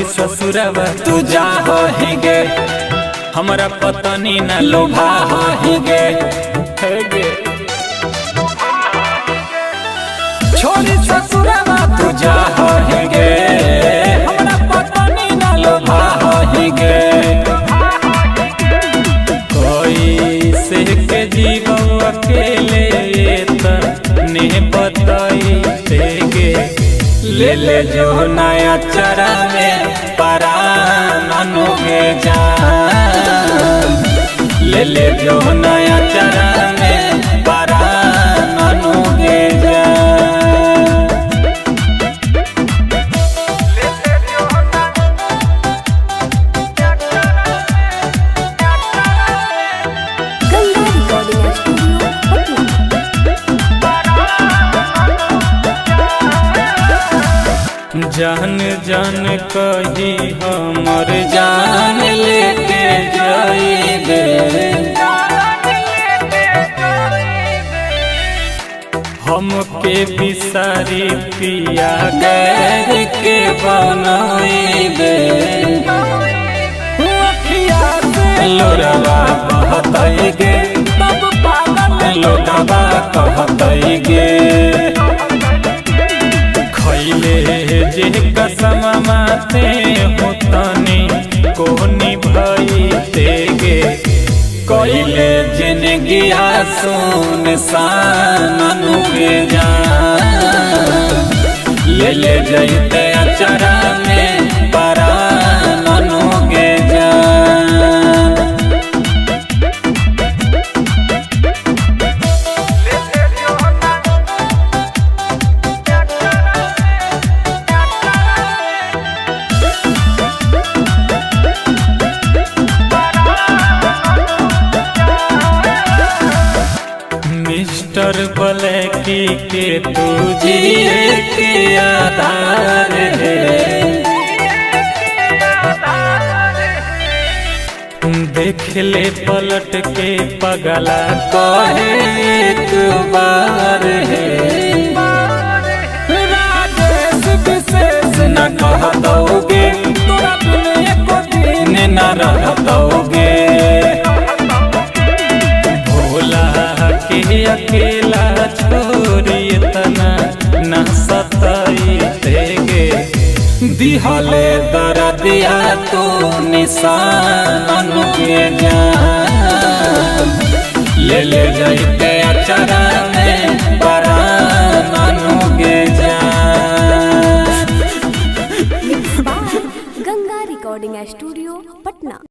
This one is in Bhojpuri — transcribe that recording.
छोड़ी ससुरवा तू जा ही गे, हमरा पतनी न लोभा ही गे, छोड़ी ससुरवा तू जा ही गे, हमरा पतनी न लोभा ही गे। कोई से के जीवन अकेले तने बताई देगे, ले ले जो नया चरा में परान अनुगे जान, ले ले जो नया चरा में परान अनुगे जान। जान जान कही हमर जान लेके जाइबे, हमके बिसारी पिया गैर के बनाइबे, लोरवा कहतई गे तब पागल लोटवा कहतई गे, जे कसम माते होतनी कोनी भई तेगे, कोइले जिंदगी सुन सान अनुगे जान, ले ले जइते अचरा में परान अनुगे जान। मिस्टर ब्लैकी के तू जिए के आधार है, देख ले पलट के पगला कहे एक बार है, राजेश विशेष न कह दोगे तोरा बिन एको दिन न रह दोगे, अकेला छोड़ी तना न सताई देगे, दिहले दर्दिया तू निशान अनुगे जान, ले ले जइते अचरा में